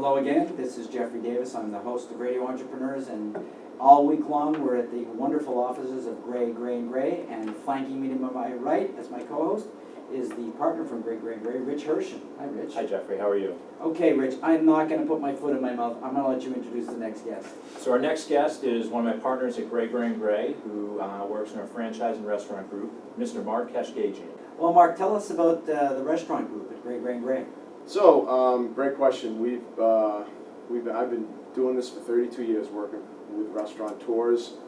Hello again, this is Jeffrey Davis. I'm the host of Radio Entrepreneurs, and all week long we're at the wonderful offices of Gray, Gray, and flanking me to my right as my co-host is the partner from Gray, Rich Hershen. Hi, Rich. Hi, Jeffrey. How are you? Okay, Rich, I'm not going to put my foot in my mouth. I'm going to let you introduce the next guest. So our next guest is one of my partners at Gray, who works in our franchise and restaurant group, Mr. Mark Kashgegian. Well, Mark, tell us about the restaurant group at Gray. So, great question. I've been doing this for 32 years, working with restaurateurs,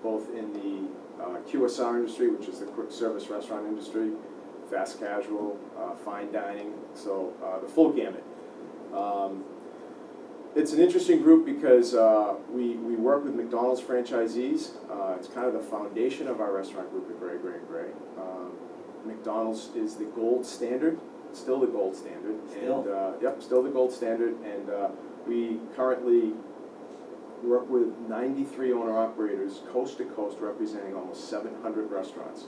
both in the QSR industry, which is the quick service restaurant industry, fast casual, fine dining, so the full gamut. It's an interesting group because we work with McDonald's franchisees. It's kind of the foundation of our restaurant group at Gray. McDonald's is the gold standard, still the gold standard. Still? And, yep, still the gold standard. And we currently work with 93 owner-operators, coast to coast, representing almost 700 restaurants.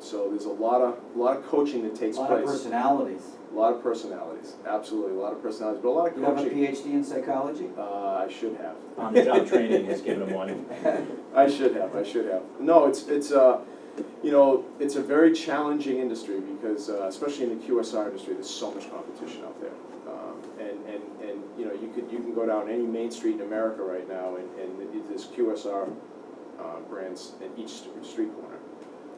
So there's a lot of coaching that takes place. A lot of personalities. A lot of personalities, absolutely, a lot of personalities, but a lot of You coaching. have a PhD in psychology? I should have. On-the-job training has given him one. I should have. No, it's a very challenging industry because, especially in the QSR industry, there's so much competition out there. And you can go down any main street in America right now and there's QSR brands in each street corner.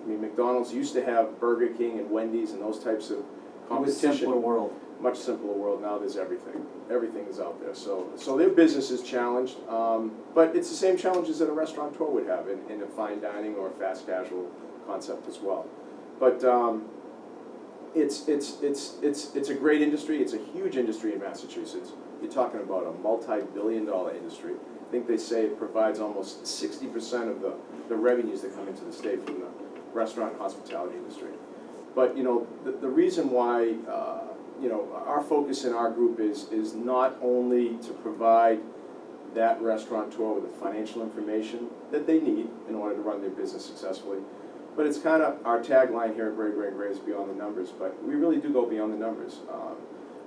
I mean, McDonald's used to have Burger King and Wendy's and those types of competition. It was a simpler world. Much simpler world. Now there's everything. Everything is out there. So their business is challenged, but it's the same challenges that a restaurateur would have in a fine dining or a fast casual concept as well. But it's a great industry. It's a huge industry in Massachusetts. You're talking about a multi-billion-dollar industry. I think they say it provides almost 60% of the revenues that come into the state from the restaurant and hospitality industry. But the reason why our focus in our group is not only to provide that restaurateur with the financial information that they need in order to run their business successfully, but it's kind of our tagline here at Gray is beyond the numbers, but we really do go beyond the numbers.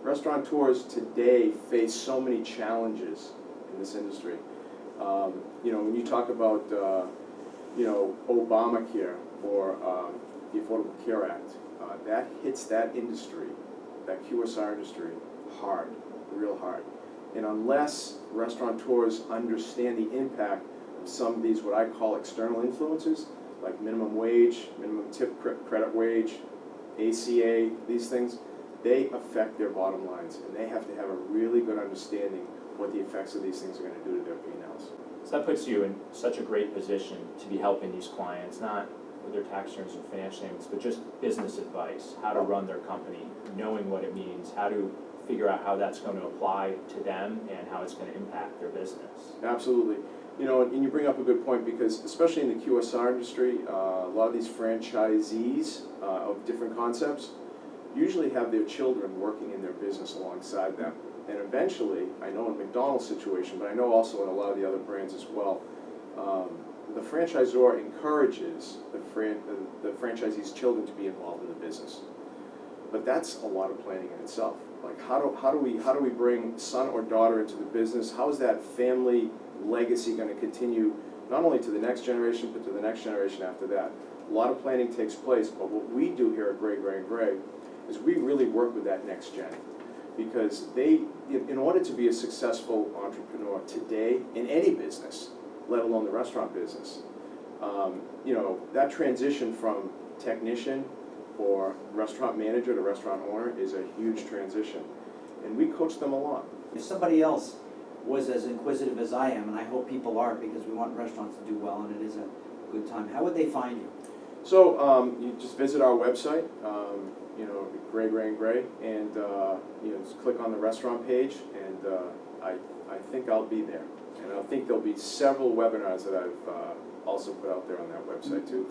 Restaurateurs today face so many challenges in this industry. When you talk about Obamacare or the Affordable Care Act, that hits that industry, that QSR industry, hard, real hard. And unless restaurateurs understand the impact of some of these, what I call external influences, like minimum wage, minimum tip credit wage, ACA, these things, they affect their bottom lines, and they have to have a really good understanding what the effects of these things are going to do to their P&Ls. So that puts you in such a great position to be helping these clients, not with their tax returns or financial statements, but just business advice, how to run their company, knowing what it means, how to figure out how that's going to apply to them and how it's going to impact their business. Absolutely. And you bring up a good point because especially in the QSR industry, a lot of these franchisees of different concepts usually have their children working in their business alongside them. And eventually, I know in McDonald's situation, but I know also in a lot of the other brands as well, the franchisor encourages the franchisee's children to be involved in the business. But that's a lot of planning in itself. Like how do we bring son or daughter into the business? How is that family legacy going to continue not only to the next generation but to the next generation after that? A lot of planning takes place, but what we do here at Gray is we really work with that next gen because in order to be a successful entrepreneur today in any business, let alone the restaurant business, that transition from technician or restaurant manager to restaurant owner is a huge transition, and we coach them along. If somebody else was as inquisitive as I am, and I hope people are because we want restaurants to do well and it is a good time, how would they find you? So you just visit our website, Gray, and just click on the restaurant page, and I think I'll be there. And I think there'll be several webinars that I've also put out there on that website too